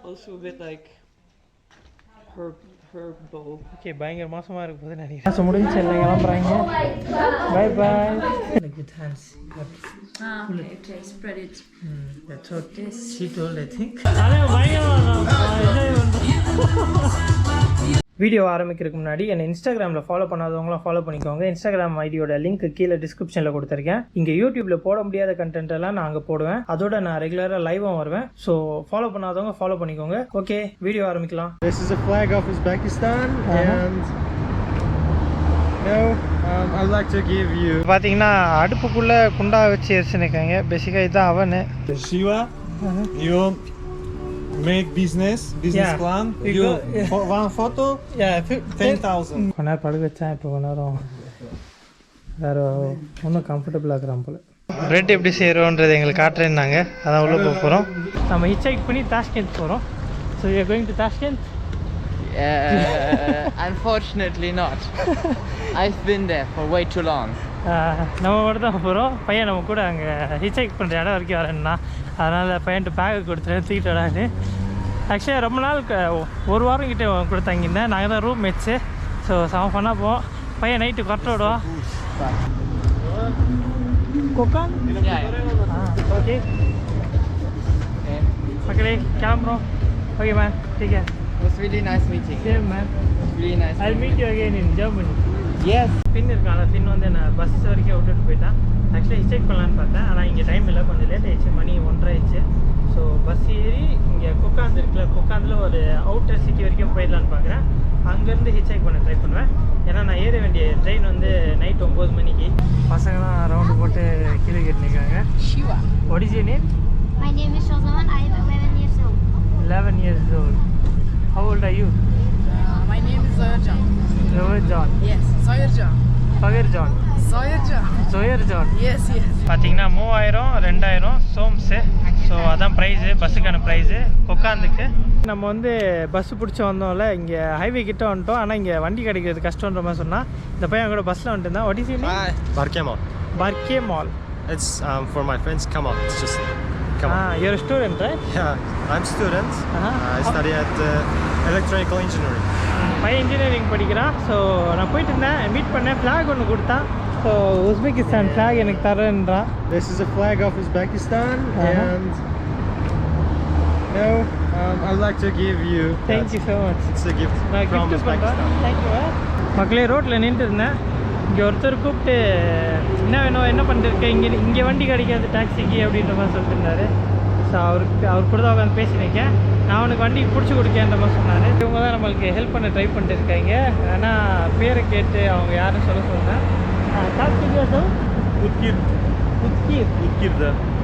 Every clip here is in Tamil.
Also with like her bow. Okay, பயங்கர மாசமா இருக்கு போது நினைக்கிறேன். சோ முடிஞ்சு எல்லாம் கிளம்பறாங்க. Bye bye. Like it hands. Okay, spread it. That's what she told, I think. அதே பயங்கரமா வீடியோ ஆரம்பிக்கிறதுக்கு முன்னாடி என்னை இன்ஸ்டாகிராமில் ஃபாலோ பண்ணாதவங்களாம் ஃபாலோ பண்ணிக்கோங்க. இன்ஸ்டாகிராம் ஐடியோட லிங்க் கீழே டிஸ்கிரிப்ஷனில் கொடுத்துருக்கேன். இங்கே யூடியூப்பில் போட முடியாத கண்டென்ட் எல்லாம் நான் அங்கே போடுவேன். அதோட நான் ரெகுலராக லைவாக வருவேன். ஸோ ஃபாலோ பண்ணாதவங்க ஃபாலோ பண்ணிக்கோங்க. ஓகே, வீடியோ ஆரம்பிக்கலாம். This is a flag of Uzbekistan and I'd like to give you பார்த்தீங்கன்னா அடுப்புக்குள்ளே குண்டா வச்சு எரிச்சுருக்காங்க. பேசிக்காக இதுதான் அவனு. Shiva. You make business plan. You one photo. 10,000. கொஞ்ச நேரம் படுக்க வச்சேன். இப்போ கொஞ்ச நேரம் வேறு ஒன்றும் கம்ஃபர்டபுளாக இருக்கிறான் போல். பிரெட் எப்படி செய்கிறோன்றது எங்களுக்கு காட்டுறேன்னாங்க. அதான் உள்ளே போக போகிறோம். நம்ம ஹிட்ச் பண்ணி தாஷ்கண்ட் போகிறோம். So you are going to Tashkent? Unfortunately not. I've been there for way too long. நம்ம மட்டும் தான் போகிறோம். பையன் நம்ம கூட அங்கே ஹிட்ச் பண்ணுற இடம் வரைக்கும் வரேன்னா, அதனால் பையன்ட்டு பேக்கை கொடுத்துட்டு தூக்கிட்டு வராது. ஆக்சுவலாக ரொம்ப நாள் ஒரு வாரம் கிட்டே கூட தங்கியிருந்தேன். நாங்கள் தான் ரூம் மேட்ச்சு. ஸோ செம பண்ணால் போவோம். பையன் நைட்டு கொரட்டை விடுவோம். கொக்கான் ஓகே மக்களே கிளம்புறோம். Okay man, take care. It was really nice meeting. Same man. Really nice. I'll meet you again in Germany. Yes. Fin இருக்கான். ஃபின் வந்து நான் பஸ் வரைக்கும் விட்டுட்டு போயிட்டான். ஆக்சுவலாக ஹிட்ச் பண்ணலான்னு பார்த்தேன். ஆனால் இங்கே டைம் இல்லை, கொஞ்சம் லேட் ஆயிடுச்சு. மணி 1:30 ஆயிடுச்சு. ஸோ பஸ் ஏறி இங்கே கொக்காந்து இருக்குல்ல, கொக்காந்தில் ஒரு அவுட்டர் சிட்டி வரைக்கும் போயிடலான்னு பார்க்குறேன். அங்கேருந்து ஹிட்ச் பண்ண ட்ரை பண்ணுவேன். ஏன்னா நான் ஏற வேண்டிய ட்ரெயின் வந்து நைட் 9 மணிக்கு. பசங்களாம் ரவுண்டு போட்டு கீழே கேட்டு நிற்கிறாங்க. Shiva. What is your name? My name is Shozaman. I am 11 years old. 11 years old. How old are you? My name is Zoyer John. Zoyer John. Yes, Zoyer John. Zoyer John. Zoyer John. Zoyer John. Yes, yes. பார்த்தீங்கன்னா 3000 2000 சோம்ஸு. ஸோ அதான் ப்ரைஸு, பஸ்ஸுக்கான ப்ரைஸு கொக்காந்துக்கு. நம்ம வந்து பஸ்ஸு பிடிச்சி வந்தோம்ல, இங்கே ஹைவே கிட்ட வந்துட்டோம். ஆனால் இங்கே வண்டி கிடைக்கிறது கஷ்டன்ற மாதிரி சொன்னால் இந்த பையன் கூட பஸ்ஸில் வந்துட்டு இருந்தான். What is you name? Barke Mall. Barke Mall. It's for my friends. Come on, it's just come on. You're a student, right? Yeah, I'm student. Uh-huh. I study at electrical engineering. பையன் இன்ஜினியரிங் படிக்கிறான். ஸோ நான் போயிட்டு இருந்தேன், மீட் பண்ணேன். ஃப்ளாக் ஒன்று கொடுத்தான். ஸோ உஸ்பெகிஸ்தான் ஃப்ளாக் எனக்கு தரேன்றான். This is a flag of Uzbekistan and I'd like to give you. Thank you so much. It's a gift நான் from கிஃப்ட் பண்ணுறேன். Uzbekistan. தேங்க்யூ. மக்களே ரோட்டில் நின்றுட்டு இருந்தேன். இங்கே ஒருத்தர் கூப்பிட்டு என்ன வேணும், என்ன பண்ணிருக்கேன், இங்கே வண்டி கிடைக்காது டாக்ஸிக்கு அப்படின்ற மாதிரி சொல்லிட்டு இருந்தார். ஸோ அவர் கூட தான் உட்காந்து பேசினிருக்கேன். நான் அவனுக்கு வண்டி பிடிச்சி கொடுக்கேன்ற மாதிரி சொன்னார். இவங்க தான் நம்மளுக்கு ஹெல்ப் பண்ண ட்ரை பண்ணிட்டு இருக்காங்க. ஆனால் பேரை கேட்டு அவங்க யாரும் சொல்ல சொன்னேன்.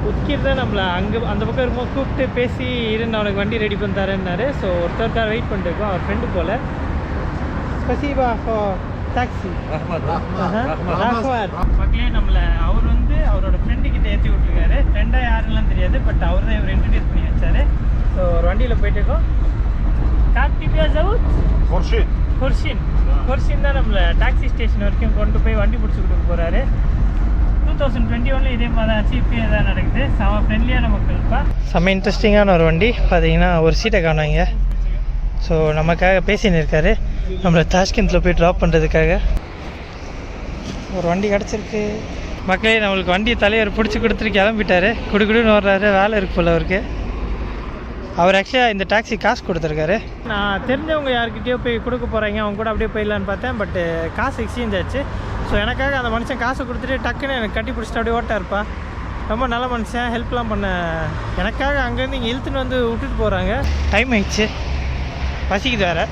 உத்கீர் தான் நம்மளை அங்கே அந்த பக்கம் இருக்கும்போது கூப்பிட்டு பேசி இருந்து அவனுக்கு வண்டி ரெடி பண்ணி தரேன்னாரு. ஸோ ஒருத்தருக்காக வெயிட் பண்ணிட்டு இருக்கோம். அவர் ஃப்ரெண்டு போல். ஸ்பெசிபா ஃபார் டாக்ஸி மக்களே. நம்மளை அவர் வந்து அவரோட ஃப்ரெண்டுக்கிட்ட ஏற்றி விட்டுருக்காரு. ஃப்ரெண்டாக யாருலாம் தெரியாது, பட் அவர் தான் இவர் இன்ட்ரடியூஸ் பண்ணி வச்சார். ஸோ ஒரு வண்டியில் போயிட்டு இருக்கோம். ஹொர்ஷின் தான் நம்மளை டாக்ஸி ஸ்டேஷன் வரைக்கும் கொண்டு போய் வண்டி பிடிச்சி கொடுக்க போகிறாரு. 2021 இதே மாதிரி தான் இப்பயே தான் நடக்குது. செம ஃப்ரெண்ட்லியான மக்கள் இருப்பா. செம்ம இன்ட்ரெஸ்டிங்கான ஒரு வண்டி. பார்த்தீங்கன்னா ஒரு சீட்டை காணுவாங்க. ஸோ நமக்காக பேசின்னு இருக்காரு, நம்மளை தாஷ்கண்டில் போய் ட்ராப் பண்ணுறதுக்காக. ஒரு வண்டி கிடச்சிருக்கு மக்களே. நம்மளுக்கு வண்டி தலைவர் பிடிச்சி கொடுத்துட்டு கிளம்பிட்டாரு. குடுக்குடுன்னு வர்றாரு. வேலை இருக்கு போல் அவருக்கு. அவர் ஆக்சுவலாக இந்த டாக்ஸி காசு கொடுத்துருக்காரு. நான் தெரிஞ்சவங்க யாருக்கிட்டேயோ போய் கொடுக்க போகிறாங்க, அவங்க கூட அப்படியே போயிடலான்னு பார்த்தேன். பட்டு காசு எக்ஸ்சேஞ்ச் ஆச்சு. ஸோ எனக்காக அந்த மனுஷன் காசு கொடுத்துட்டு டக்குன்னு எனக்கு கட்டி பிடிச்சிட்டு அப்படியே ஓட்டா இருப்பா. ரொம்ப நல்ல மனுஷன், ஹெல்ப்லாம் பண்ண. எனக்காக அங்கேருந்து இங்கே இழுத்துன்னு வந்து விட்டுட்டு போகிறாங்க. டைம் ஆயிடுச்சு, பசிக்குது வேறு.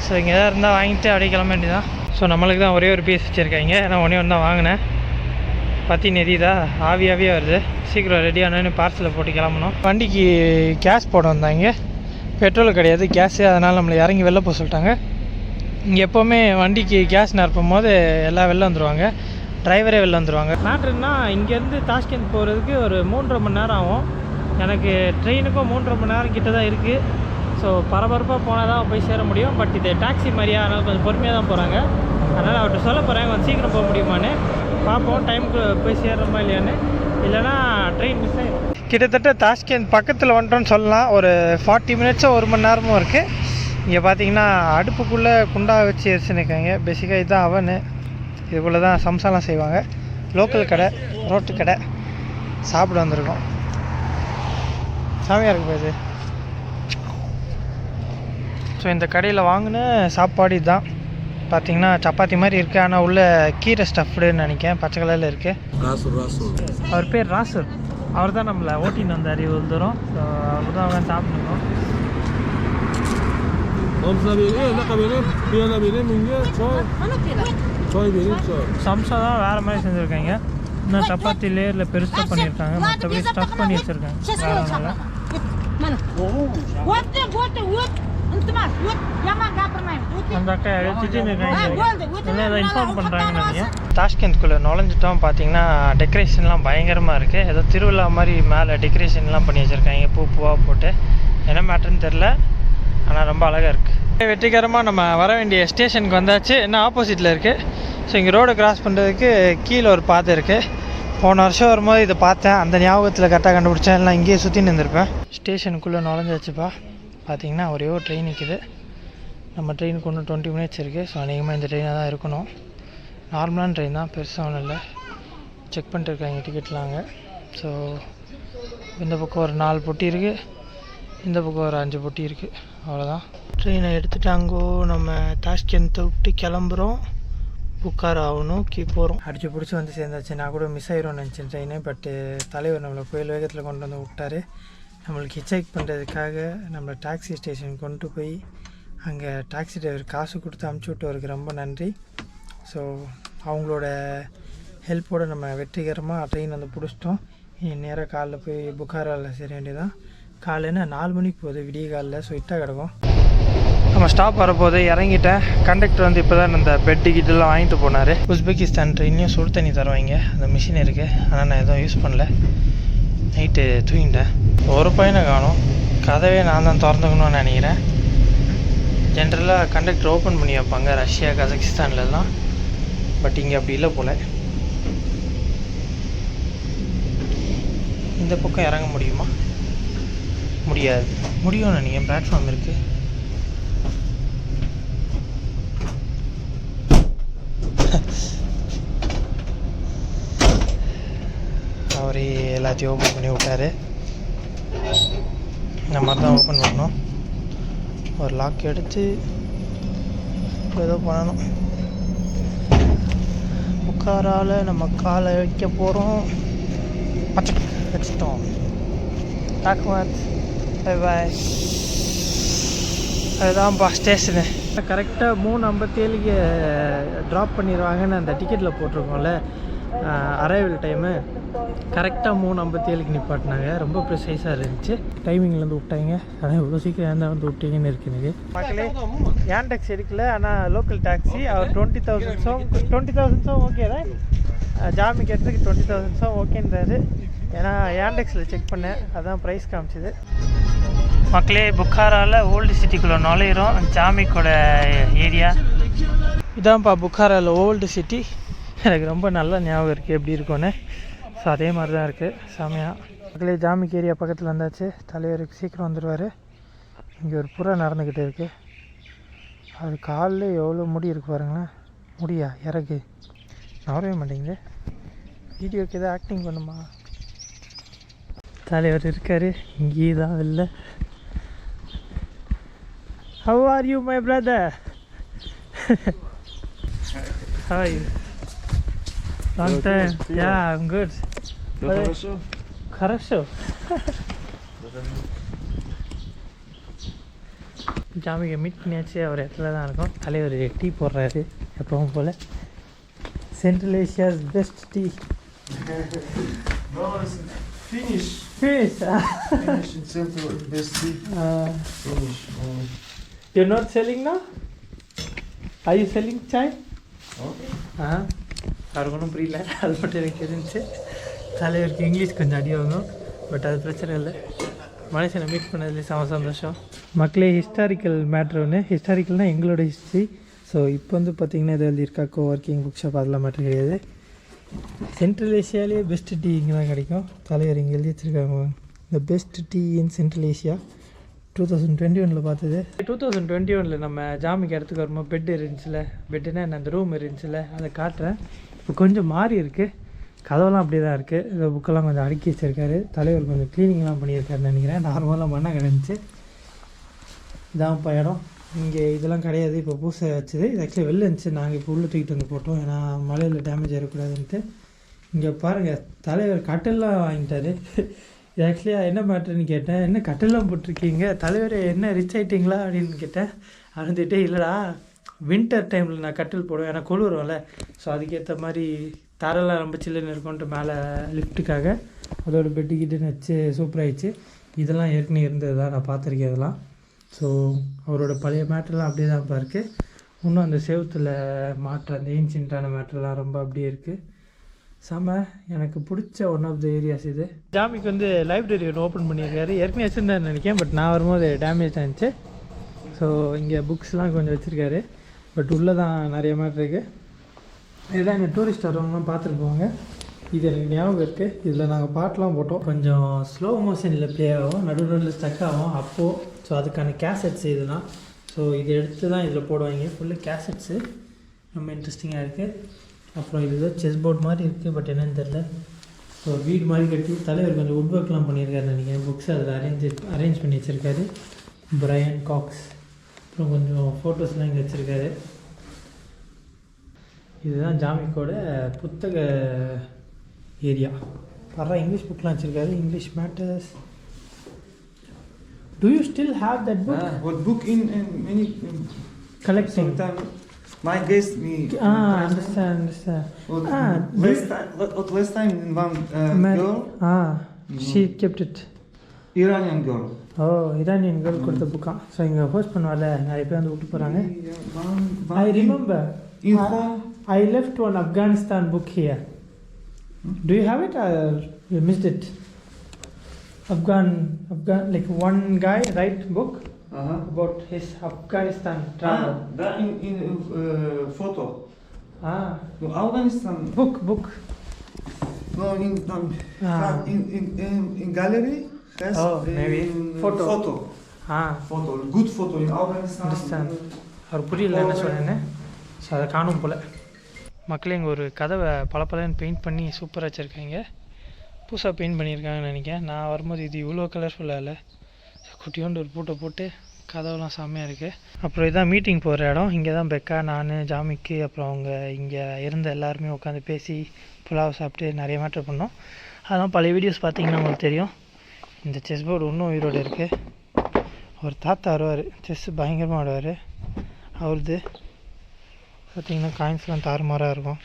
ஸோ இங்கே எதாவது இருந்தால் வாங்கிட்டு அப்படியே கிளம்ப வேண்டியதான். ஸோ நம்மளுக்கு தான் ஒரே ஒரு பீஸ் வச்சுருக்காங்க. நான் ஒன்றே ஒன்று தான் வாங்கினேன். பற்றி நெறிதா ஆவியாகவே வருது. சீக்கிரம் ரெடி ஆனோன்னு பார்சலில் போட்டு கிளம்பணும். வண்டிக்கு கேஸ் போட வந்தாங்க. பெட்ரோல் கிடையாது, கேஸு. அதனால் நம்மளை இறங்கி வெளில போக சொல்லிட்டாங்க. இங்கே எப்போவுமே வண்டிக்கு கேஸ் நிரப்பும் போது எல்லாம் வெளில வந்துடுவாங்க, டிரைவரே வெளில வந்துடுவாங்க. மேட்ருன்னா இங்கேருந்து தாஷ்கண்ட் போகிறதுக்கு ஒரு 3.5 மணி நேரம் ஆகும். எனக்கு ட்ரெயினுக்கும் 3.5 மணி நேரம் கிட்ட தான் இருக்குது. ஸோ பரபரப்பாக போனால் தான் போய் சேர முடியும். பட் இது டாக்ஸி மாதிரியா, அதனால் கொஞ்சம் பொறுமையாக தான் போகிறாங்க. அதனால் அவர்கிட்ட சொல்ல போகிறேன் கொஞ்சம் சீக்கிரம் போக முடியுமான்னு. பார்ப்போம் டைமுக்கு போய் சேர்றோமா இல்லையான்னு. இல்லைனா ட்ரெயின் மிஸ் ஆகிடும். கிட்டத்தட்ட தாஷ்கண்ட் பக்கத்தில் வந்துட்டோன்னு சொல்லலாம். ஒரு 40 மினிட்ஸோ 1 மணி நேரமும் இருக்குது. இங்கே பார்த்தீங்கன்னா அடுப்புக்குள்ளே குண்டா வச்சு எரிச்சுருக்காங்க. பேசிக்காக இதுதான் அவனு. இதுக்குள்ளே தான் சம்சாலாம் செய்வாங்க. லோக்கல் கடை, ரோட்டு கடை சாப்பிட வந்திருக்கோம். சாமியாக இருக்கு போது. ஸோ இந்த கடையில் வாங்கின சாப்பாடு இதுதான். பார்த்தீங்கன்னா சப்பாத்தி மாதிரி இருக்குது, ஆனால் உள்ள கீரை ஸ்டஃப்டுன்னு நினைக்கிறேன். பச்சை கலரில் இருக்குது. அவர் பேர் ராசூர். அவர் தான் நம்மளை ஓட்டின்னு வந்தார் இவ்வளோ தூரம். ஸோ அவர் தான் அவங்க சாப்பிட்டுருக்கோம். சம்சா தான் வேறு மாதிரி செஞ்சுருக்காங்க. இன்னும் சப்பாத்தி லேயரில் பெருசாக பண்ணியிருக்காங்க. மற்றபடி ஸ்டஃப் பண்ணி வச்சுருக்காங்க. அந்த அக்கா எழுச்சிட்டு இன்ஃபார்ம் பண்ணுறாங்கன்னு. தாஷ்கண்ட்குள்ளே நுழைஞ்சிட்டோம். பார்த்தீங்கன்னா டெக்கரேஷன்லாம் பயங்கரமாக இருக்குது. ஏதோ திருவிழா மாதிரி மேலே டெக்கரேஷன்லாம் பண்ணி வச்சுருக்காங்க. பூவாக போட்டு என்ன மேட்டர்னு தெரில, ஆனால் ரொம்ப அழகாக இருக்குது. வெற்றிகரமாக நம்ம வர வேண்டிய ஸ்டேஷனுக்கு வந்தாச்சு. என்ன ஆப்போசிட்டில் இருக்குது. ஸோ இங்கே ரோடை கிராஸ் பண்ணுறதுக்கு கீழே ஒரு பாதை இருக்குது. போன வருஷம் வரும்போது இதை பார்த்தேன். அந்த ஞாபகத்தில் கரெக்டாக கண்டுபிடிச்சேன். எல்லாம் இங்கேயே சுற்றின்னு இருந்திருப்பேன். ஸ்டேஷனுக்குள்ளே நுழைஞ்சாச்சுப்பா. பார்த்தீங்கன்னா ஒரே ஒரு ட்ரெயின் நிற்கிது. நம்ம ட்ரெயினுக்கு ஒன்று 20 மினிட்ஸ் இருக்குது. ஸோ அநேகமாக இந்த ட்ரெயினாக தான் இருக்கணும். நார்மலான ட்ரெயின் தான், பெருசாக ஒன்றும் இல்லை. செக் பண்ணிட்டு இருக்காங்க டிக்கெட்லாங்க. ஸோ இந்த பக்கம் ஒரு 4 பொட்டி இருக்குது, இந்த பக்கம் ஒரு 5 பொட்டி இருக்குது. அவ்வளோதான். ட்ரெயினை எடுத்துட்டாங்கோ. நம்ம தாஷ்கண்ட் விட்டு கிளம்புறோம். புக்காரா நோக்கி போகிறோம். அடிச்சு பிடிச்சி வந்து சேர்ந்தாச்சு. நான் கூட மிஸ் ஆயிடும்னு நினச்சேன் ட்ரெயினு. பட்டு தலைவர் நம்மளை புயல் வேகத்தில் கொண்டு வந்து விட்டார். நம்மளுக்கு ஹிட்ச்ஹைக் பண்ணுறதுக்காக நம்மளை டாக்ஸி ஸ்டேஷன் கொண்டு போய் அங்கே டாக்ஸி டிரைவர் காசு கொடுத்து அமுச்சு விட்டவருக்கு ரொம்ப நன்றி. ஸோ அவங்களோட ஹெல்ப்போடு நம்ம வெற்றிகரமாக ட்ரெயின் வந்து பிடிச்சிட்டோம். நேராக காலைல போய் புக்காராவில் சேர வேண்டியதான். காலையில் 4 மணிக்கு போகுது, விடிய காலில். ஸோ இட்டாக கிடக்கும். நம்ம ஸ்டாப் வரப்போது இறங்கிட்டேன். கண்டக்டர் வந்து இப்போ தான் அந்த பெட் டிக்கெட்டெல்லாம் வாங்கிட்டு போனார். உஸ்பெகிஸ்தான் ட்ரெயின்லேயும் சுடு தண்ணி தருவாங்க. அந்த மிஷின் இருக்குது, ஆனால் நான் எதுவும் யூஸ் பண்ணல. நைட்டு தூங்கிட்டேன். ஒரு பையனை காணும். கதவே நான் தான் திறந்துக்கணும்னு நினைக்கிறேன். ஜென்ரலாக கண்டக்டர் ஓப்பன் பண்ணி வைப்பாங்க ரஷ்யா கஜகிஸ்தான்லலாம். பட் இங்கே அப்படி இல்லை போல். இந்த பக்கம் இறங்க முடியுமா? முடியாது. முடியும்னு நீங்கள் பிளாட்ஃபார்ம் இருக்குது. அவரே எல்லாத்தையும் ஓப்பன் பண்ணி விட்டார். இந்த மாதிரி தான் ஓப்பன் பண்ணணும். ஒரு லாக் எடுத்து ஏதோ பண்ணணும். புக்காராவில் நம்ம காலை வைக்க போகிறோம். வச்சுட்டோம். டாக்குமாத் பை பாய். அதுதான்ப்பா ஸ்டேஷனு. கரெக்டாக 3:57க்கு ட்ராப் பண்ணிடுவாங்கன்னு அந்த டிக்கெட்டில் போட்டிருக்கோம்ல அரைவல் டைமு. கரெக்டாக 3:57க்கு நிப்பாட்டினாங்க. ரொம்ப ப்ரிசைஸாக இருந்துச்சு. டைமிங்லேருந்து விட்டாங்க. ஆனால் இவ்வளோ சீக்கிரம் ஏன் வந்து விட்டீங்கன்னு இருக்கு எனக்கு. மக்களே ஏன் டாக்ஸி எடுக்கல, ஆனால் லோக்கல் டாக்ஸி. அவர் 20,000 சோ ஓகே தான். ஜாமி கேட்டதுக்கு 20,000 சோ ஓகேன்றாரு. ஏன்னா ஏண்டெக்ஸில் செக் பண்ணேன், அதான் ப்ரைஸ் காமிச்சிது. மக்களே புக்காராவில் ஓல்டு சிட்டிக்குள்ளே நுழையிறோம். ஜாமிக்கோட ஏரியா இதான்ப்பா. புக்காராவில் ஓல்டு சிட்டி. எனக்கு ரொம்ப நல்ல ஞாபகம் இருக்குது எப்படி இருக்கும்னு. ஸோ அதே மாதிரி தான் இருக்குது. செமையாக. மக்களே ஜாமிக் ஏரியா பக்கத்தில் வந்தாச்சு. தலைவருக்கு சீக்கிரம் வந்துடுவார். இங்கே ஒரு புறா நடந்துக்கிட்டு இருக்குது. அது காலில் எவ்வளோ முடி இருக்குது பாருங்களேன். முடியா இறகு நவரவே மாட்டேங்குது. வீடியோக்கு எதாவது ஆக்டிங் பண்ணுமா? தலைவர் இருக்கார் இங்கே தான் இல்லை. How are you, my brother? How are you? Long time. Yeah, I'm good. Хорошо. ஜாமியை மீட் பண்ணியாச்சு. அவர் இடத்துல தான் இருக்கும். தலைவர் டீ போடுறாரு எப்பவும் போல். Central Asia's best tea. Finish. Finish In Central, best tea. Finish. You're not selling now? Are you selling chai? அவருக்கு ஒன்றும் புரியல. அது மட்டும் எனக்கு தெரிஞ்சு. தலைவருக்கு இங்கிலீஷ் கொஞ்சம் அடி வாங்கும். பட் அது பிரச்சனை இல்லை. மனுஷனை மீட் பண்ணதுலேயே சந்தோஷம். மக்களே ஹிஸ்டாரிக்கல் மேட்ரு ஒன்று. ஹிஸ்டாரிக்கல்னால் எங்களோட ஹிஸ்ட்ரி. ஸோ இப்போ வந்து பார்த்திங்கன்னா இது எழுதியிருக்கா கோ ஒர்க்கிங் புக் ஷாப், அதெல்லாம் மேட்ரு கிடையாது. சென்ட்ரல் ஏஷியாவிலே பெஸ்ட் டீ இங்கே தான் கிடைக்கும். தலைவர் இங்கே எழுதி வச்சுருக்காங்க, the best tea in central Asia. 2021 பார்த்தது. 2021 நம்ம ஜாமிக்கு இடத்துக்கு வரும்போது பெட் இருந்துச்சுல, பெட்டுன்னா என்ன அந்த ரூம் இருந்துச்சுல, அதை காட்டுறேன். இப்போ கொஞ்சம் மாறி இருக்குது, கதவெல்லாம் அப்படியே தான் இருக்குது. இந்த புக்கெல்லாம் கொஞ்சம் அடுக்கி வச்சுருக்காரு. தலைவர் கொஞ்சம் க்ளீனிங்லாம் பண்ணியிருக்காருன்னு நினைக்கிறேன். நார்மலாக மண்ணை கிடந்துச்சு. இதான் இப்போ இடம். இங்கே இதெல்லாம் கிடையாது, இப்போ பூசை வச்சுது. இது ஆக்சுவலி வெளில இருந்துச்சு, நாங்கள் இப்போ உள்ளே தூக்கிட்டு வந்து போட்டோம், ஏன்னா மழையில் டேமேஜ் ஆகிடக்கூடாதுன்ட்டு. இங்கே பாருங்கள், தலைவர் கட்டெல்லாம் வாங்கிட்டார். இது ஆக்சுவலியாக என்ன மேட்டர்னு கேட்டேன், என்ன கட்டெல்லாம் போட்டிருக்கீங்க தலைவர், என்ன ரிச் ஆகிட்டிங்களா அப்படின்னு கேட்டேன். வந்துட்டு இல்லைடா, வின்டர் டைமில் நான் கட்டில் போடுவேன், ஏன்னா குளிரும்ல, ஸோ அதுக்கேற்ற மாதிரி தரெல்லாம் ரொம்ப சில்லுன்னு இருக்கும்ன்ட்டு மேலே லிஃப்ட்டுக்காக அதோட பெட்டுக்கிட்டுன்னு வச்சு சூப்பராகிடுச்சு. இதெல்லாம் ஏற்கனவே இருந்தது தான், நான் பார்த்துருக்கேன் இதெல்லாம். ஸோ அவரோட பழைய மேட்டர்லாம் அப்படியே தான் இப்போ இருக்குது. இன்னும் அந்த செவத்தில் மாற்ற அந்த ஏன்ஷியன்ட்டான மேட்டர்லாம் ரொம்ப அப்படியே இருக்குது. செம, எனக்கு பிடிச்ச ஒன் ஆஃப் த ஏரியாஸ் இது. ஜாமிக்கு வந்து லைப்ரரி ஒன்று ஓப்பன் பண்ணியிருக்காரு. ஏற்கனவே வச்சுருந்தான்னு நினைக்கிறேன், பட் நான் வரும்போது டேமேஜ் ஆகிடுச்சு. ஸோ இங்கே புக்ஸ்லாம் கொஞ்சம் வச்சுருக்காரு, பட் உள்ளே தான் நிறைய மேட்ரு இருக்குது. இதெல்லாம் இந்த டூரிஸ்ட் வரவங்கலாம் பார்த்துட்டு போவாங்க. இது எனக்கு ஞாபகம் இருக்குது. இதில் நாங்கள் பாட்டெலாம் போட்டோம், கொஞ்சம் ஸ்லோ மோஷனில் ப்ளே ஆகும், நடுவில் ஸ்டக் ஆகும் அப்போது. ஸோ அதுக்கான கேசட்ஸ் இதெல்லாம். ஸோ இதை எடுத்து தான் இதில் போடுவாங்க. ஃபுல்லு கேசட்ஸு, ரொம்ப இன்ட்ரெஸ்டிங்காக இருக்குது. அப்புறம் இதுதான் செஸ் போர்ட் மாதிரி இருக்குது, பட் என்னென்னு தெரில. ஸோ வீடு மாதிரி கட்டி தலைவர் கொஞ்சம் உட் ஒர்க்லாம் பண்ணியிருக்காரு நினைக்கிறேன். புக்ஸ் அதில் அரேஞ்ச் பண்ணி வச்சுருக்காரு. Brian Cox. அப்புறம் கொஞ்சம் ஃபோட்டோஸ்லாம் இங்கே வச்சுருக்காரு. இதுதான் ஜாமிக்கோட புத்தக ஏரியா. பரவ இங்கிலீஷ் புக்லாம் வச்சுருக்காரு, English matters. Do you still have that book? What book in many Collecting. My guest me. Understand. Last time one girl. She kept it. Iranian girl. Iranian girl கொடுத்த புக்கா. ஸோ இங்கே ஹோஸ்ட் பண்ணுவார்ல, நிறைய பேர் வந்து விட்டு போகிறாங்க. I remember. I left one Afghanistan book here. Do you have it or you missed it? Afghan, like one guy write book about his Afghanistan travel. That in photo. No, Afghanistan. Book. No, in gallery. Has maybe photo. Photo. Good photo in Afghanistan. Understand. அவர் புரியல என்ன சொன்னேன்னு. ஸோ அதை காணும் போல். மக்களே இங்கே ஒரு கதவை பளபளன்னு பெயிண்ட் பண்ணி சூப்பராக வச்சுருக்காங்க. புதுசாக பெயிண்ட் பண்ணியிருக்காங்கன்னு நினைக்கிறேன். நான் வரும்போது இது இவ்வளோ கலர்ஃபுல்லாக இல்லை. குட்டியோண்டு ஒரு பூட்டை போட்டு கதவுலாம் செம்மையாக இருக்குது. அப்புறம் இதான் மீட்டிங் போகிற இடம். இங்கே தான் பெக்கா, நான், ஜாமிக்கு, அப்புறம் அவங்க இங்கே இருந்த எல்லாருமே உட்காந்து பேசி புலாவ் சாப்பிட்டு நிறைய மேட்டர் பண்ணோம். அதெல்லாம் பழைய வீடியோஸ் பார்த்தீங்கன்னா உங்களுக்கு தெரியும். இந்த செஸ் போர்டு இன்னும் உயிரோடு இருக்குது. ஒரு தாத்தா வருவார், செஸ்ஸு பயங்கரமாக ஆடுவார். அவரது பார்த்திங்கன்னா காயின்ஸ்லாம் தாறுமாறாக இருக்கும்.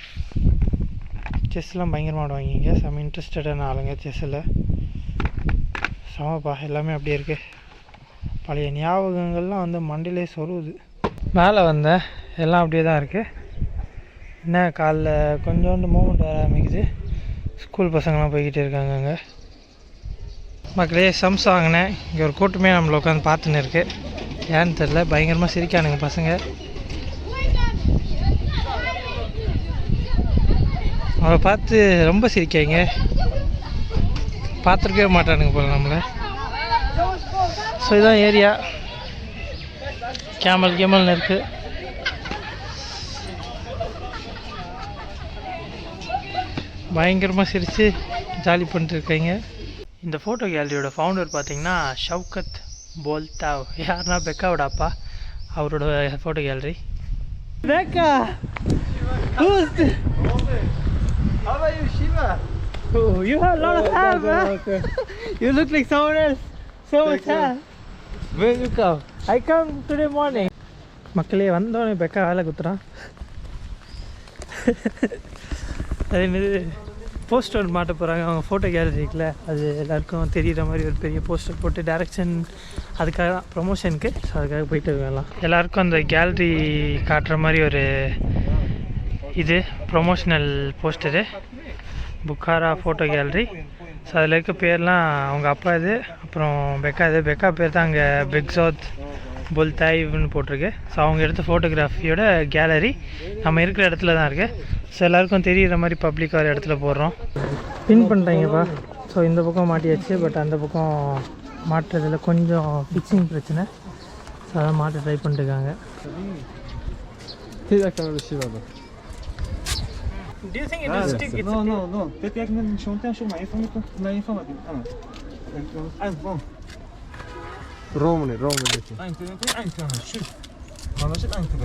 செஸ்லாம் பயங்கரமாக ஆடுவாங்க இங்கே. செம்ம இன்ட்ரெஸ்டடான ஆளுங்க செஸ்ஸில். செமப்பா, எல்லாமே அப்படியே இருக்குது. பழைய ஞாபகங்கள்லாம் வந்து மண்டிலே சொருவுது. மேலே வந்தேன், எல்லாம் அப்படியே தான் இருக்குது. என்ன காலைல கொஞ்சோண்டு மூமெண்ட் வர ஆரம்பிக்குது. ஸ்கூல் பசங்களாம் போய்கிட்டே இருக்காங்க அங்கே. மக்களே சம்ஸ் வாங்கினேன். இங்கே ஒரு கூட்டமே நம்மளை உட்காந்து பார்த்துன்னு இருக்குது. ஏன்னு தெரில, பயங்கரமாக சிரிக்கானுங்க பசங்க. அவளை பார்த்து ரொம்ப சிரிக்காங்க. பார்த்துருக்கவே மாட்டானுங்க போல நம்மளை. ஸோ இதுதான் ஏரியா. கேமல்னு இருக்குது. பயங்கரமாக சிரித்து ஜாலி பண்ணிட்டுருக்காங்க. இந்த ஃபோட்டோ கேலரியோட ஃபவுண்டர் பார்த்திங்கன்னா ஷவுகத் போல்தாவ். யாருன்னா பெக்காவோட அப்பா. அவரோட photo gallery. Becca, How are you, Shiva? Oh, you have a lot of hair, man. You look like someone else. So much hair. When you come? I come today morning. மக்களே வந்தோடனே பெக்கா வேலை குத்துறான். அது என்னது போஸ்டர் மாட்ட போகிறாங்க அவங்க ஃபோட்டோ கேலரிக்கில். அது எல்லாருக்கும் தெரிகிற மாதிரி ஒரு பெரிய போஸ்டர் போட்டு டேரெக்ஷன் அதுக்காக தான், ப்ரொமோஷனுக்கு. ஸோ அதுக்காக போயிட்டு இருக்கலாம். எல்லாருக்கும் அந்த கேலரி காட்டுற மாதிரி ஒரு இது promotional poster. Bukhara photo gallery. So அதில் இருக்க பேர்லாம் அவங்க அப்பா இது, அப்புறம் பெக்கா இது. பெக்கா பேர் தான் அங்கே பெக்ஸாத் புல்தாய்வ்னு போட்டிருக்கு. ஸோ அவங்க எடுத்த ஃபோட்டோகிராஃபியோட கேலரி நம்ம இருக்கிற இடத்துல தான் இருக்குது. ஸோ எல்லாருக்கும் தெரிகிற மாதிரி பப்ளிக்காக ஒரு இடத்துல போடுறோம். பின் பண்ணிட்டாங்கப்பா. ஸோ இந்த பக்கம் மாட்டியாச்சு, பட் அந்த பக்கம் மாட்டுறதுல கொஞ்சம் ஃபிக்ஸிங் பிரச்சனை. ஸோ அதான் மாட்ட ட்ரை பண்ணிட்டுருக்காங்க. Ty jak tam wysiłamy? Do you think it will stick? No. Ty jak na się ma informatyk. Bom. Romny leci. Mamy się tańczy.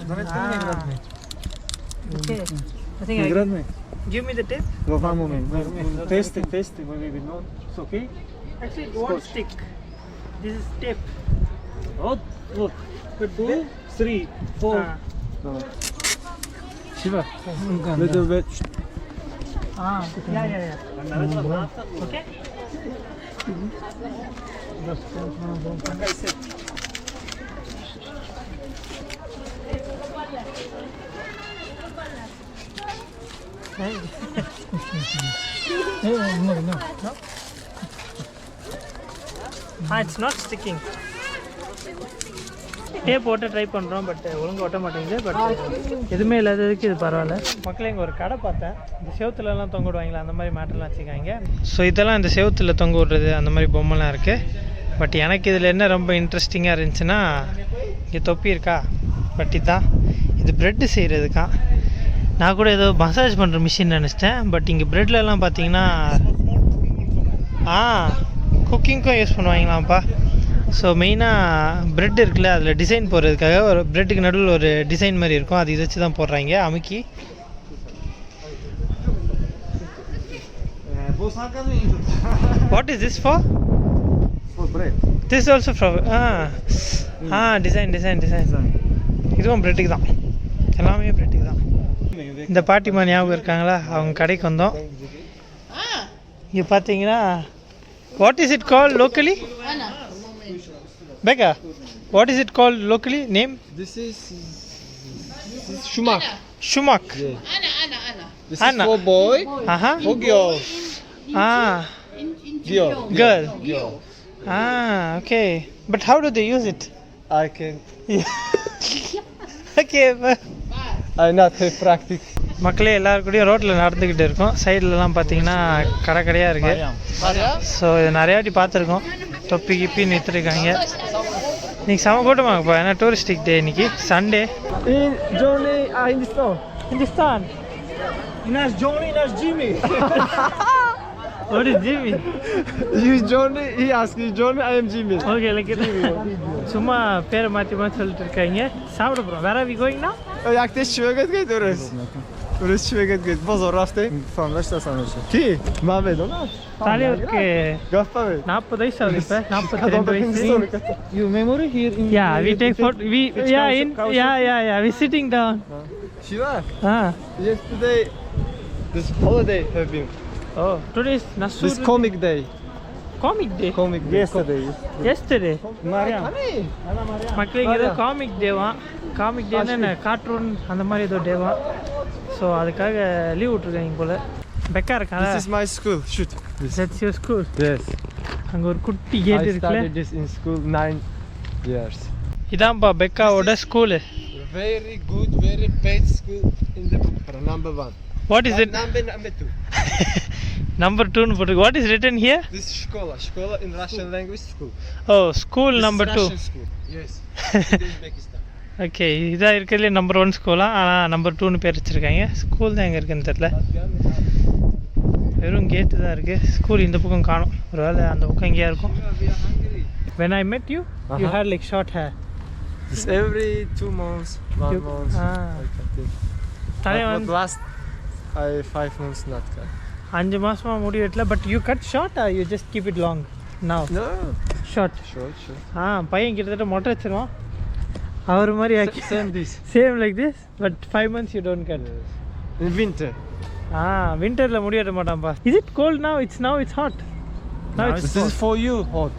Nawet nie gradny. Okay. I think I Gradny. give me the tape. No, one moment. Testy, maybe no. It's okay? Actually, it won't stick. This is tape. Look. 2, 3, 4. Siwa. Little bit. Yeah. Okay. No. It's not sticking. Tape போட்டு ட்ரை பண்ணுறோம், பட் ஒழுங்காக ஒட்ட மாட்டேங்குது. பட் எதுவுமே இல்லாததுக்கு இது பரவாயில்ல. மக்களே இங்கே ஒரு கடை பார்த்தேன். இந்த செவத்துலலாம் தொங்க விடுவாங்களா, அந்த மாதிரி மேட்டர்லாம் வச்சுருக்காங்க. ஸோ இதெல்லாம் இந்த செவத்தில் தொங்க விடுறது அந்த மாதிரி பொம்மைலாம் இருக்குது. பட் எனக்கு இதில் என்ன ரொம்ப இன்ட்ரெஸ்டிங்காக இருந்துச்சுன்னா, இங்கே தொப்பி இருக்கா, பட் இதுதான் இது ப்ரெட்டு செய்கிறதுக்கா. நான் கூட ஏதோ மசாஜ் பண்ணுற மிஷின் நினச்சிட்டேன். பட் இங்கே ப்ரெட்லலாம் பார்த்தீங்கன்னா குக்கிங்க்கும் யூஸ் பண்ணுவாங்களாம்ப்பா. ஸோ மெயினாக ப்ரெட் இருக்குல்ல, அதில் டிசைன் போடுறதுக்காக ஒரு ப்ரெட்டுக்கு நடுவில் ஒரு டிசைன் மாதிரி இருக்கும், அது இதை வச்சு தான் போடுறாங்க அமுக்கி. What is this for? This also for design. இதுவும் ப்ரெட்டுக்கு தான், எல்லாமே ப்ரெட்டுக்கு தான். இந்த பாட்டிமா ஞாபகம் இருக்காங்களா, அவங்க கடைக்கு வந்தோம். இங்கே பார்த்தீங்கன்னா what is it call locally? Becca, what is it called locally? Name? This is Shumak. Shumak. This Anna. is for boy. For girl. Girl. Okay. But how do they use it? I can. Okay. I not have practice. மக்களே எல்லாரும் கூடயும் ரோட்டில் நடந்துக்கிட்டு இருக்கோம். சைட்லலாம் பார்த்தீங்கன்னா கடையாக இருக்குது. ஸோ இது நிறையாட்டி பார்த்துருக்கோம். தொப்பி கிப்பின்னு விற்றுருக்காங்க. இன்னைக்கு செம கூட்டமாகப்பா, ஏன்னா டூரிஸ்டிக் டே இன்னைக்கு Sunday. In Johnny, Hindustan. Nasz Johnny, nasz Jimmy. What is Jimmy? you Johnny, he asked you Johnny, I am Jimmy. Okay, like சும்மா பேரை மாற்றி சொல்லிட்டு இருக்காங்க. சாப்பிட போகிறோம். வேற வி கோயிங் நவ? Jak ty śmieget gate oraz? Oraz śmieget gate. Pozor, rafty. Fan, weź to sam jeszcze. Ty, mamy do nas. தலைவருக்கு Gaffamy. 40 வயசு ஆகுது இப்போ. 42 வயசு. You memory here in... Yeah, we take photo. We sitting down. Siła. Yesterday, this holiday have been. Oh, today is Nasur. This comic day. Comic day. Comic day. Yesterday. Maria. மக்களே இது காமிக் டேவா. காமிக் டேனா என்ன, கார்ட்டூன் அந்த மாதிரி ஏதோ டேவா. ஸோ அதுக்காக லீவ் விட்டுருக்காங்க போல. பெக்கா இருக்காங்க. This is my school. Shoot. That's your school. Yes. அங்கே ஒரு குட்டி கேட் I இருக்குல்ல. studied this in school 9 years. இதான்ப்பா பெக்காவோட school. Very good, very best school in the number 1. What is it? Number 2. Number 2 னு போட்டு. What is written here? This is Shkola in Russian language school. Oh, school This number is 2. Russian school. Yes. In Uzbekistan. Okay, இதாக இருக்கிறதுலே நம்பர் 1 ஸ்கூலாக, ஆனால் நம்பர் 2னு பேர் வச்சுருக்காங்க. ஸ்கூல் தான் எங்கே இருக்குன்னு தெரில. வெறும் கேட்டு தான் இருக்குது. ஸ்கூல் இந்த பக்கம் காணும். ஒரு வேளை அந்த பக்கம் எங்கேயா இருக்கும். When I met you, you had like short hair. This every 2 months, 1 month. I can think. But last 5 months not cut. 5 மாசமா முடி வெட்டல. But you cut short or you just keep it long now? No. Short. பையன் கிட்டத்தட்ட மொட்டை வச்சிருவான். அவர் மாதிரி Same this. Same like this. பட் 5 months you don't cut. In winter. விண்டர்ல முடி வெட்ட மாட்டான்ப்பா. Is it cold now? It's hot. Now it's This is for you hot.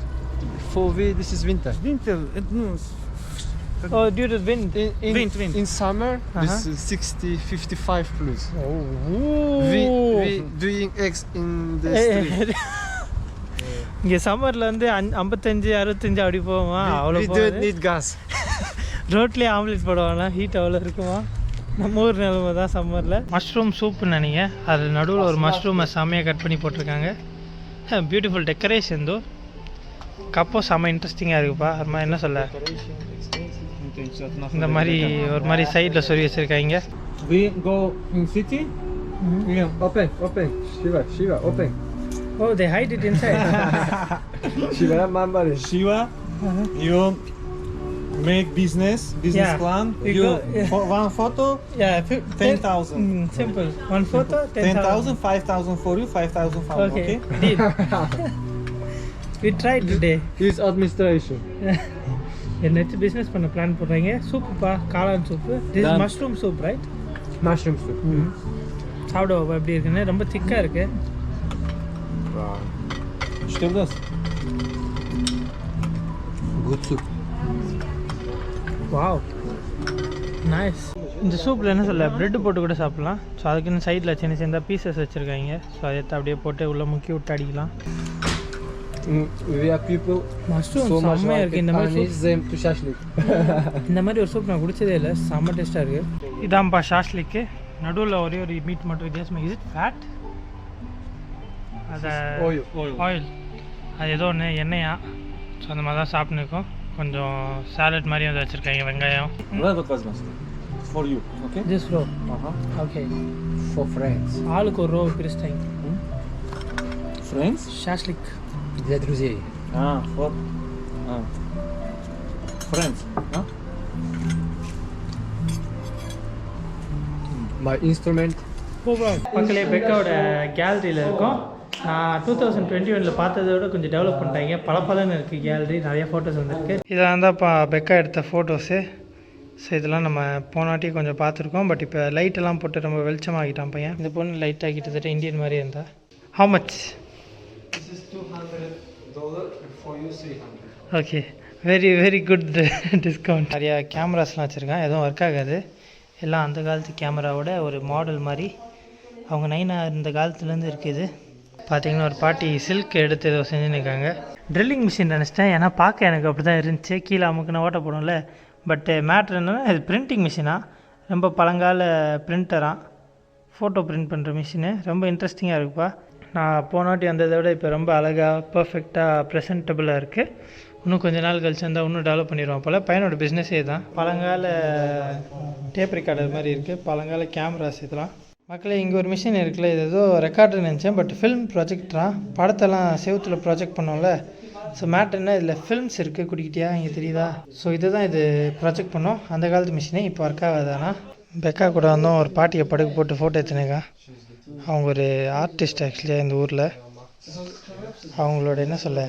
For we this is winter. Winter, no. Oh, due to wind. Wind. In summer this is 60, 55 plus. Oh. We doing eggs in the street. இங்கே சம்மரில் வந்து 55 65 அப்படி போவோமா அவ்வளோ We don't need gas. ரோட்லேயே ஆம்லேட் போடுவானா ஹீட் அவ்வளோ இருக்குமா நம்ம ஊர் நிலமை தான் சம்மரில். மஷ்ரூம் சூப்புன்னு நினைங்க, அது நடுவில் ஒரு மஷ்ரூமை செம்மையாக கட் பண்ணி போட்டிருக்காங்க. பியூட்டிஃபுல் டெக்கரேஷன் தோ. கப்போ செம்ம இன்ட்ரெஸ்டிங்காக இருக்குப்பா. அது மாதிரி என்ன சொல்ல, இந்த மாதிரி ஒரு மாதிரி சைடில் சொல்லி வச்சுருக்காங்க. We go in city. Yeah, open. Shiva, open. Oh, they hide it inside. Shiva, Mambari. Shiva, you make business Yeah. plan. We You go, yeah. for one photo, Yeah, 10,000. Simple. One photo, 10,000, 5,000 for you, 5,000 for me. Okay, Okay. deal. We tried today. His administration. என்னச்சு பிஸ்னஸ் பண்ண பிளான் பண்ணுறீங்க. சூப்புப்பா, காளான் soup. This is mushroom soup right? Mushroom soup. சாப்பிடுவா எப்படி இருக்குன்னு. ரொம்ப திக்காக இருக்கு. Wow. Что у нас? Good soup. Wow nice. இந்த சூப்பில் என்ன சொல்ல, ப்ரெட்டு போட்டு கூட சாப்பிட்லாம். ஸோ அதுக்குன்னு சைடில் சின்ன சின்ன பீசஸ் வச்சுருக்காங்க. ஸோ அதை எடுத்து அப்படியே போட்டு உள்ளே முக்கி விட்டு அடிக்கலாம். We are people mushroom so much செம்மையாக like இருக்குது. it. இந்த I மாதிரி need them to shashlik. இந்த மாதிரி ஒரு சூப் நான் குடிச்சதே இல்லை. செம்ம டேஸ்ட்டாக இருக்குது. இதான்ப்பா ஷாஷ்லிக்கு. நடுவில் ஒரே ஒரு மீட் மட்டும் வித்தியாசமாக. Is it fat? அதை ஆயில் அது ஏதோ ஒன்று எண்ணெயா. ஸோ அந்த மாதிரி தான் சாப்பிட்னுக்கோம். கொஞ்சம் சாலட் மாதிரி வந்து வச்சுருக்காங்க. வெங்காயம். Вот возьмешь. For you, okay? Just row. Okay. For friends. ஆளுக்கு ஒரு ரோ பிரிச்சிட்டாங்க. Friends? Shashlik. Для друзей. For friends. My instrument. மக்களே, பெக்காவோட கேலரியில் இருக்கோம். நான் 2021 பார்த்ததை விட கொஞ்சம் டெவலப் பண்ணிட்டாங்க. பலன்னு இருக்குது கேலரி. நிறைய ஃபோட்டோஸ் வந்துருக்கு. இதெல்லாம் தான்ப்பா பெக்கா எடுத்த ஃபோட்டோஸு. ஸோ இதெல்லாம் நம்ம போனாட்டி கொஞ்சம் பார்த்துருக்கோம். பட் இப்போ லைட்டெல்லாம் போட்டு ரொம்ப வெளிச்சமாகிட்டான் பையன். இந்த பொண்ணு லைட்டாக கிட்டத்தட்ட இந்தியன் மாதிரி இருந்தா. How much? This is $200 for you 300. Okay, very good discount. நிறையா கேமராஸ்லாம் வச்சுருக்கேன். எதுவும் ஒர்க் ஆகாது. எல்லாம் அந்த காலத்து கேமராவோட ஒரு மாடல் மாதிரி. அவங்க நைனா இந்த காலத்துலேருந்து இருக்குது. பார்த்தீங்கன்னா ஒரு பாட்டி சில்க் எடுத்து ஏதோ செஞ்சுருக்காங்க. ட்ரில்லிங் மிஷின் நினச்சிட்டேன். ஏன்னா பார்க்க எனக்கு அப்படி தான் இருந்துச்சு. கீழே அமுக்குனா ஓட்ட போடும்ல. பட் மேட்ரு என்னென்னா இது பிரிண்டிங் மிஷினா. ரொம்ப பழங்கால பிரிண்டராக ஃபோட்டோ பிரிண்ட் பண்ணுற மிஷினு. ரொம்ப இன்ட்ரெஸ்டிங்காக இருக்குப்பா. நான் போனாட்டி வந்ததை விட இப்போ ரொம்ப அழகாக பர்ஃபெக்டாக ப்ரெசன்டபுளாக இருக்குது. இன்னும் கொஞ்சம் நாள் கழிச்சு வந்தால் இன்னும் டெவலப் பண்ணிடுவான் போல். பையனோட பிஸ்னஸே தான். பழங்கால டேப் ரெக்கார்டர் மாதிரி இருக்குது. பழங்கால கேமராஸ் இதெல்லாம். மக்களே, இங்கே ஒரு மிஷின் இருக்குல்ல, இது ஏதோ ரெக்கார்டர் நினச்சேன். பட் ஃபில்ம் ப்ராஜெக்டரா. படத்தெல்லாம் செவுத்தில் ப்ராஜெக்ட் பண்ணோம்ல. ஸோ மேட்ரு என்ன, இதில் ஃபில்ம்ஸ் இருக்குது. குடிக்கிட்டியா இங்கே தெரியுதா? ஸோ இதை தான் இது ப்ராஜெக்ட் பண்ணோம். அந்த காலத்து மிஷினே இப்போ ஒர்க் ஆகாதானா. பெக்கா கூட வந்தோம். ஒரு பாட்டியை படுக்க போட்டு ஃபோட்டோ எடுத்துனேக்கா. அவங்க ஒரு ஆர்டிஸ்ட் ஆக்சுவலியாக இந்த ஊரில். அவங்களோட என்ன சொல்ல,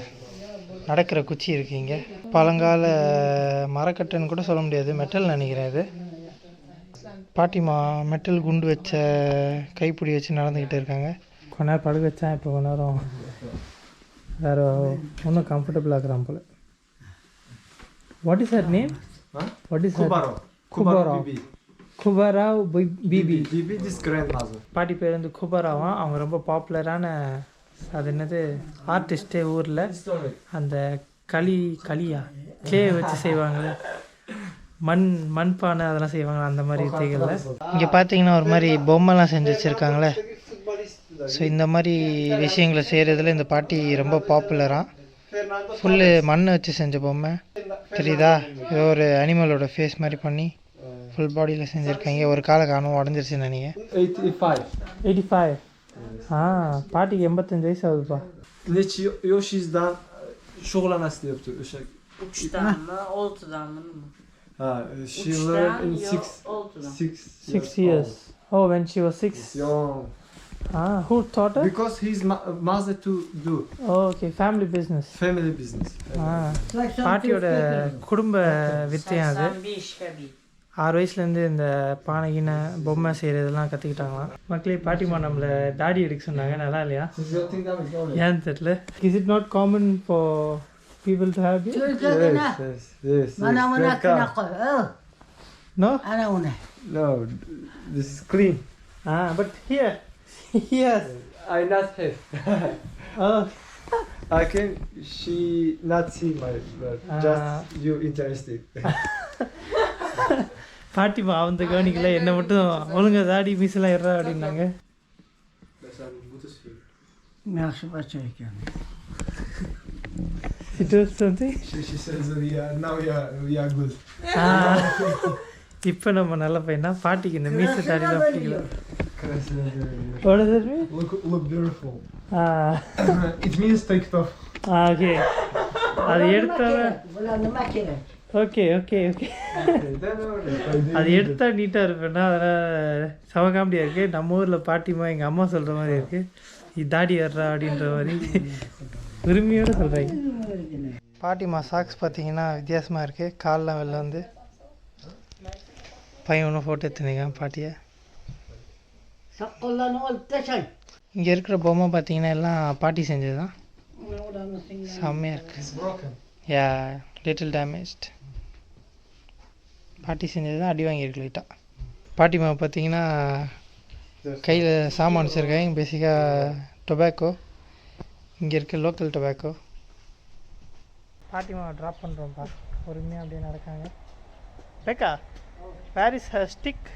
நடக்கிற குச்சி இருக்குது இங்கே. பழங்கால மரக்கட்டைன்னு கூட சொல்ல முடியாது, மெட்டல் நினைக்கிறேன் இது. பாட்டிமா மெட்டல் குண்டு வச்ச கைப்பிடி வச்சு நடந்துக்கிட்டு இருக்காங்க. கொஞ்ச நேரம் படுக்க வச்சேன். இப்போ கொஞ்ச நேரம் வேறு ஒன்றும் கம்ஃபர்டபுளாக இருக்கிறான் போல். What is her name? What is குபாராவ் பிபி. This grandmother. பாட்டி பேர் வந்து குபாராவான். அவங்க ரொம்ப பாப்புலரான அது என்னது ஆர்டிஸ்ட்டே ஊரில். அந்த களியா கிளே வச்சு செய்வாங்கள்ல, மண்பானை அதெல்லாம் செய்வாங்க. அந்த மாதிரி வித்தைகளில் இங்கே பார்த்தீங்கன்னா ஒரு மாதிரி பொம்மைலாம் செஞ்சு வச்சுருக்காங்களே. ஸோ இந்த மாதிரி விஷயங்களை செய்கிறதுல இந்த பாட்டி ரொம்ப பாப்புலராக. ஃபுல்லு மண்ணை வச்சு செஞ்ச பொம்மை தெரியுதா? ஏதோ ஒரு அனிமலோட ஃபேஸ் மாதிரி பண்ணி ஃபுல் பாடியில் செஞ்சுருக்காங்க. ஒரு காலை காணும் உடஞ்சிருச்சுன்னு நினைக்கிறேன். 85. பாட்டிக்கு 85 வயசு ஆகுதுப்பா. Neçi Yoshi'den şoğla nasıl yaptı? Uçtan mı, oltudan mı? She learned in six 6 years. Oh, when she was 6. young. Who taught her? Because his mother to do Oh, okay, family business. family business. பாட்டியோட குடும்ப வித்தையும் அது. 6 வயசுலேருந்து இந்த பானைகின பொம்மை செய்கிறதெல்லாம் கற்றுக்கிட்டாங்களாம். மக்களே, பாட்டிமா நம்மளை தாடி எடுக்க சொன்னாங்க. நல்லா இல்லையா? ஏன்னு தெரியல. Is it not common for people to have it? Yes. No? No, this is clean. But here. Yes. I not have. Oh, I can. She not see my blood. Just you interested. பாட்டிமா அவங்க கவனிக்கல என்னை மட்டும் ஒழுங்கா தாடி மீசெல்லாம் ஏறா அப்படின்னாங்க. She says we are good. இப்போ நம்ம நல்ல பையனா பாட்டிக்கு இந்த மீசை தாடிலாம் பிடிக்கல. Look beautiful. It means take it off. Okay அது எடுத்தா ஓகே ஓகே ஓகே அது எடுத்தா நீட்டாக இருப்பேன்னா அதனால் செம காமெடியாக இருக்குது. நம்ம ஊரில் பாட்டிமா எங்கள் அம்மா சொல்கிற மாதிரி இருக்குது. இது தாடி வர்றா அப்படின்ற மாதிரி உரிமையோடு சொல்கிறாங்க. பாட்டிமா சாக்ஸ் பார்த்தீங்கன்னா வித்தியாசமாக இருக்குது. கால்லாம் வெளில வந்து பையன் ஒன்றும் ஃபோட்டோ எடுத்துனீங்க பாட்டியை. இங்கே இருக்கிற பொம்மை பார்த்தீங்கன்னா எல்லாம் பாட்டி செஞ்சது தான். செம்மையாக இருக்குது. யா லிட்டில் டேமேஜ்ட். பாட்டி செஞ்சது தான் அடி வாங்கியிருக்கு லைட்டாக. பாட்டிமா பார்த்தீங்கன்னா கையில் சாமான் வச்சுருக்காங்க. பேசிக்காக டொபாக்கோ இங்கே இருக்க லோக்கல் டொபாக்கோ. பாட்டிமா ட்ராப் பண்ணுறோம்ப்பா. பொறுமையாக அப்படியே நடக்காங்க. பேக்கா வேர் இஸ் ஹர் ஸ்டிக்?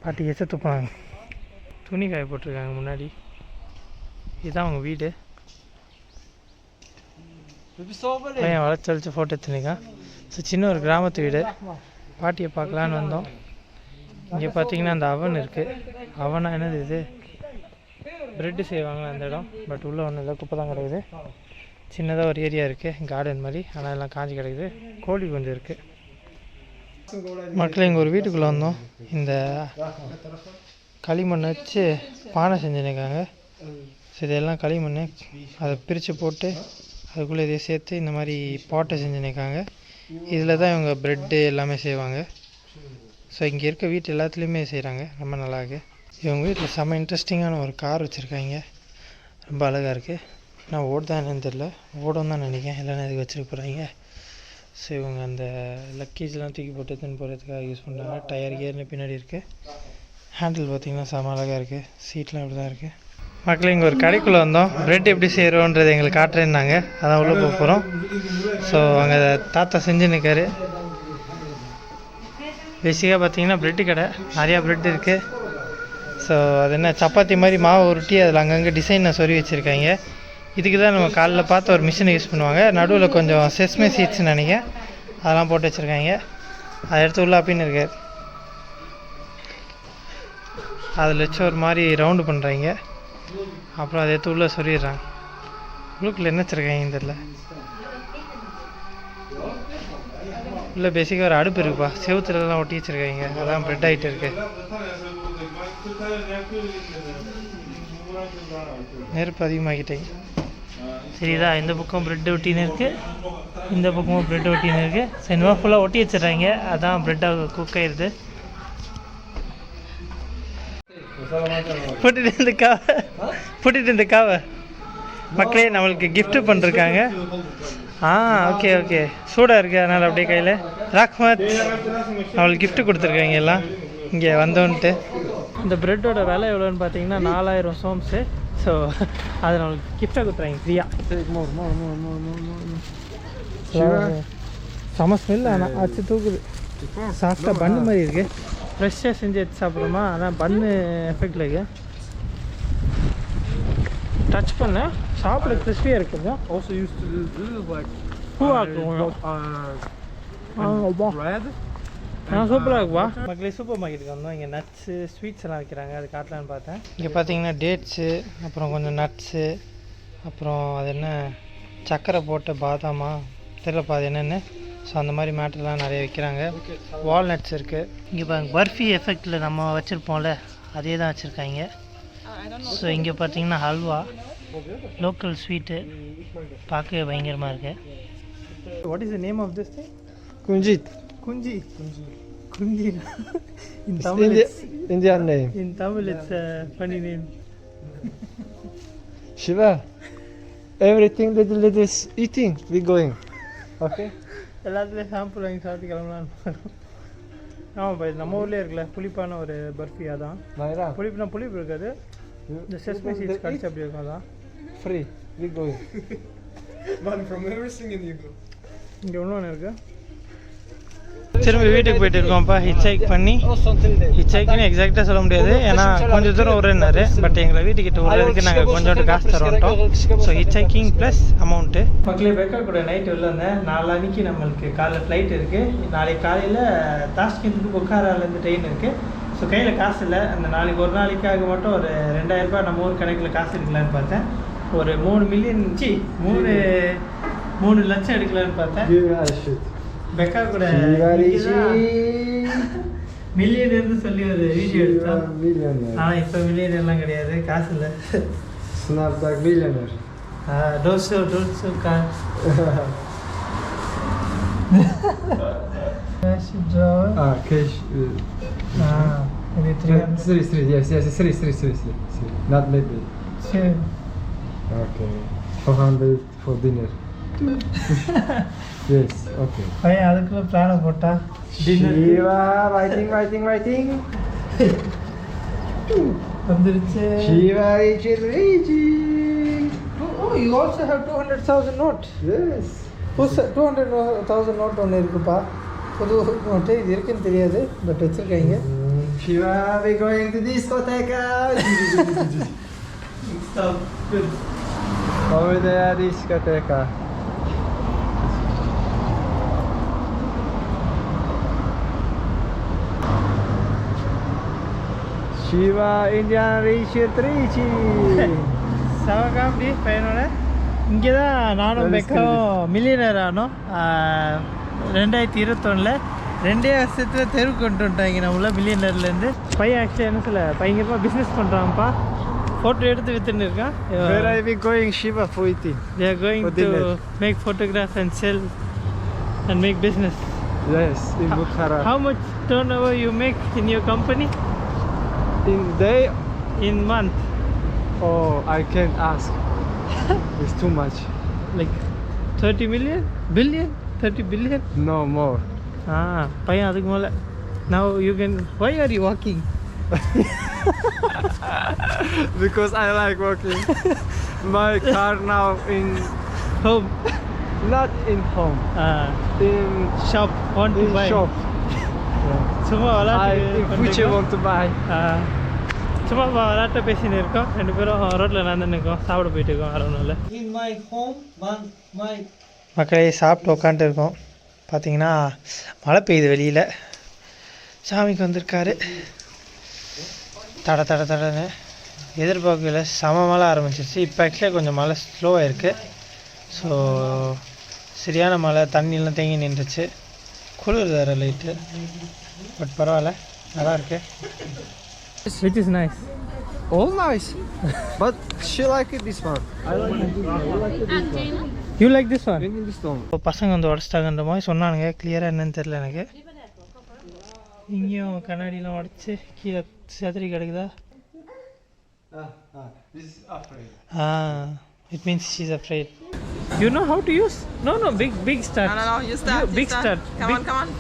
பாட்டி எச்ச துப்புறாங்க. துணி காய போட்டிருக்காங்க முன்னாடி. இதுதான் அவங்க வீடு. பையன் வளர்ச்சி ஃபோட்டோ எடுத்துனிக்கான். ஸோ சின்ன ஒரு கிராமத்து வீடு. பாட்டியை பார்க்கலான்னு வந்தோம். இங்கே பார்த்தீங்கன்னா அந்த அவன் இருக்குது. அவனா என்னது இது? ப்ரெட்டு செய்வாங்களா அந்த இடம். பட் உள்ளே ஒன்றும் இல்லை, குப்பை தான் கிடக்குது. சின்னதாக ஒரு ஏரியா இருக்குது கார்டன் மாதிரி. ஆனால் எல்லாம் காஞ்சி கிடக்குது. கோழி கொஞ்சம் இருக்குது. மக்கள் இங்கே ஒரு வீட்டுக்குள்ளே வந்தோம். இந்த களிமண் வச்சு பானை செஞ்சுருக்காங்க. ஸோ இதெல்லாம் களிமண் அதை பிரித்து போட்டு அதுக்குள்ளே இதை சேர்த்து இந்த மாதிரி பாட்டை செஞ்சுருக்காங்க. இதில் தான் இவங்க ப்ரெட்டு எல்லாமே செய்வாங்க. ஸோ இங்கே இருக்க வீட்டு எல்லாத்துலேயுமே செய்கிறாங்க. ரொம்ப நல்லாயிருக்கு. இவங்க வீட்டில் செம்ம இன்ட்ரெஸ்டிங்கான ஒரு கார் வச்சுருக்காங்க. ரொம்ப அழகாக இருக்குது. நான் ஓடுதான் என்னன்னு தெரில, ஓடும் தான் நினைக்கிறேன். இல்லைன்னா இதுக்கு வச்சுருக்க போகிறாங்க. ஸோ இவங்க அந்த லக்கேஜ்லாம் தூக்கி போட்டு எடுத்துன்னு போகிறதுக்காக யூஸ் பண்ணுறாங்க. டயர் கியர்னு பின்னாடி இருக்குது. ஹேண்டில் பார்த்திங்கன்னா செம்ம அழகாக இருக்குது. சீட்லாம் அப்படி தான் இருக்குது. மக்கள் இங்கே ஒரு கடைக்குள்ளே வந்தோம். ப்ரெட் எப்படி செய்கிறோன்றது எங்களுக்கு காட்டுறேன்னாங்க. அதான் உள்ளே போக போகிறோம். ஸோ அங்கே தாத்தா செஞ்சு நிற்காரு. பேசிக்காக பார்த்தீங்கன்னா ப்ரெட்டு கடை. நிறையா ப்ரெட் இருக்குது. ஸோ அது என்ன சப்பாத்தி மாதிரி மாவு உருட்டி அதில் அங்கங்கே டிசைனை சொறி வச்சுருக்காங்க. இதுக்கு தான் நம்ம காலைல பார்த்து ஒரு மிஷினை யூஸ் பண்ணுவாங்க. நடுவில் கொஞ்சம் செஸ்மே சீட்ஸ்ன்னு நினைக்கிறேன் அதெல்லாம் போட்டு வச்சுருக்காங்க. அதை எடுத்து உள்ளே அப்படின்னு இருக்கார். அதில் வச்சு ஒரு மாதிரி ரவுண்டு பண்ணுறாங்க. அப்புறம் அதை எடுத்து உள்ளே சொல்லிடுறாங்க. உள்ளுக்குள்ளே என்ன வச்சுருக்காங்க தெரில. உள்ளே பேசிக்காக ஒரு அடுப்பு இருக்குப்பா. செவுத்துலலாம் ஒட்டி வச்சுருக்காங்க. அதான் ப்ரெட் ஆகிட்டு இருக்கு. நெருப்பு அதிகமாகிட்டேங்க. சரிதா. இந்த பக்கம் ப்ரெட்டு ஒட்டின்னு இருக்குது, இந்த பக்கமும் ப்ரெட்டு ஒட்டின்னு இருக்குது. சரி இந்த மாதிரி ஃபுல்லாக ஒட்டி வச்சிடுறாங்க. அதான் ப்ரெட்டாக குக் ஆகிடுது. போட்டுட்டு இந்த காவை மக்களே நம்மளுக்கு கிஃப்ட் பண்ணிருக்காங்க. ஓகே ஓகே சூடாக இருக்குது அதனால் அப்படியே கையில் ராக்மத் அவளுக்கு கிஃப்ட் கொடுத்துருக்காங்க எல்லாம் இங்கே வந்தோன்ட்டு. இந்த ப்ரெட்டோட விலை எவ்வளோன்னு பார்த்தீங்கன்னா 4000 சோம்ஸு. ஸோ அதை நம்மளுக்கு கிஃப்டாக கொடுத்துறாங்க ஃப்ரீயாக. செம ஸ்மெல். ஆனால் அச்சு தூக்குது. சாஃப்டாக பன்னு மாதிரி இருக்குது. ஃப்ரெஷ்ஷாக செஞ்சு எடுத்து சாப்பிட்றோமா. அதான் பன்னு எஃபெக்டில் இருக்குது. டச் பண்ண சாப்பிட கிறிஸ்பியாக இருக்குங்க. Also used to do like சூப்பராக இருக்குப்பா. மக்களே சூப்பர் மார்க்கெட்டுக்கு வந்தோம். இங்கே நட்ஸு ஸ்வீட்ஸ் எல்லாம் வைக்கிறாங்க. அது காட்டலான்னு பார்த்தேன். இங்கே பார்த்தீங்கன்னா டேட்ஸு, அப்புறம் கொஞ்சம் நட்ஸு, அப்புறம் அது என்ன சக்கரை போட்ட பாதாமா தெரியலப்பா அது என்னென்னு. ஸோ அந்த மாதிரி மேட்டர்லாம் நிறைய வைக்கிறாங்க. வால்நட்ஸ் இருக்குது. இங்கே பாருங்க பர்ஃபி எஃபெக்டில் நம்ம வச்சுருப்போம்ல அதே தான் வச்சுருக்காங்க. ஸோ இங்கே பார்த்தீங்கன்னா ஹல்வா லோக்கல் ஸ்வீட்டு பார்க்கவே பயங்கரமாக இருக்குது. What is the name of this thing? Kunjit. குஞ்சி. குஞ்சி. In Tamil, Indian name. In Tamil it's a funny name. Shiva, everything that is eating, we going. Okay. எல்லாத்துலேயும் சாம்பிள் வாங்கி சாப்பிட்டு கிளம்பலான்னு. ஆமாப்பா இது நம்ம ஊர்லேயே இருக்குல்ல புளிப்பான ஒரு பர்ஃபி. அதான் Naira. புளிப்புனா புளிப்பு இருக்காது. இந்த sesame seeds கடிச்சு அப்படி இருக்காதா? Free. We go. Man, from everything in you go. இங்கே ஒன்று இருக்கு. திரும்பி வீட்டுக்கு போயிட்டு இருக்கோம்ப்பா. ஹிட்ச் பண்ணி ஹிட்ச்ஹைக்னு எக்ஸாக்டாக சொல்ல முடியாது, ஏன்னா கொஞ்சம் தூரம் விடுறாரு. பட் எங்களை வீட்டுக்கிட்ட விடுறதுக்கு நாங்கள் கொஞ்சோண்டு காசு தரோட்டோம். So hitchhiking plus amount. மக்களே, பெக்கா கூட நைட்டு வெளில வந்தேன். நாளான்னைக்கு நம்மளுக்கு காலைல ஃப்ளைட் இருக்குது. நாளைக்கு காலையில் தாஷ்கந்துக்கு புக்காராலேருந்து ட்ரெயின் இருக்குது. ஸோ கையில் காசு இல்லை. அந்த நாளைக்கு ஒரு நாளைக்காக மட்டும் ஒரு 2000 ரூபாய் நம்ம ஊர் கணக்கில் காசு எடுக்கலான்னு பார்த்தேன். ஒரு 3 மில்லியன் 3 லட்சம் எடுக்கலான்னு பார்த்தேன். பெக்கா கூட மில்லியனர்னு சொல்லி ஒரு வீடியோ எடுத்தோம். ஆனால் இப்போ மில்லியனர் எல்லாம் கிடையாது, காசு இல்லை. Snapback millionaire. டோசோ car Cash. maybe 300. Three. Yes. Three. Not maybe. சரி. Okay. 400 for dinner. Yes. Okay. பையன் அதுக்குள்ள பிளானை போட்டா Shiva, writing. வந்துருச்சு. Shiva reaching. Oh, you also have 200,000 note. Yes. 200,000 note ஒன்று இருக்குப்பா. புது நோட்டு இது இருக்குன்னு தெரியாது, பட் வச்சுருக்காங்க. Shiva, we going to discoteca. Over there, discoteca. Shiva Indian Rishi. சவகாம்பி பையனோட இங்கே தான் நானும் பெக்காவும் மில்லியனர் ஆனோம். 2021 2 வருஷத்தில் தெரு கொண்டு வந்துட்டாங்க நம்மள மில்லியனர்லேருந்து. பையன் ஆக்சுவலி என்ன சொல்ல பயங்கரமாக பிஸ்னஸ் பண்ணுறான்ப்பா. ஃபோட்டோ எடுத்து வித்துன்னு இருக்கான். Where are we going, Shiva, for eating? They are going to make photograph and sell and make business. Yes, in Bukhara. How much turnover you make in your company? In day? In month? Oh, I can't ask. It's too much. Like 30 million? Billion? 30 billion? No more. பையன் அதுக்கு மேலே. Now you can... Why are you walking? Because I like walking. My car now in Home. not in home. In Shop. Want to buy? shop. சும்மா In future want to buy. சும்மா விளாட்ட பேசின்னு இருக்கோம். 2 பேரும் ரோட்டில் நடந்துன்னு இருக்கோம். சாப்பிட போயிட்டு இருக்கோம். அரவணையில். In my home, my மக்களே சாப்பிட்டு உட்காந்துட்டு இருக்கோம். பார்த்தீங்கன்னா மழை பெய்யுது வெளியில். சாமிக்கு வந்திருக்காரு. தடன்னு எதிர்பார்க்கல செம மழை ஆரம்பிச்சிருச்சு. இப்போ ஆக்சுவலாக கொஞ்சம் மழை ஸ்லோவாக இருக்குது. ஸோ சரியான மழை, தண்ணியெலாம் தேங்கி நின்றுச்சு. குளிர் வேறு லைட்டு, பட் பரவாயில்ல, நல்லா இருக்கு. Which is nice? All nice. But she like it this one. I like it this one. You like this one? This one. இப்போ பசங்க வந்து உடச்சிட்டாங்கன்ற மாதிரி சொன்னானுங்க. கிளியராக என்னன்னு தெரியல எனக்கு. இங்கேயும் கண்ணாடிலாம் உடச்சி கீழே செதறி கிடக்குதா? This is afraid. It means she's afraid. You know how to use? No, big start. No, you start. Big start. Come on.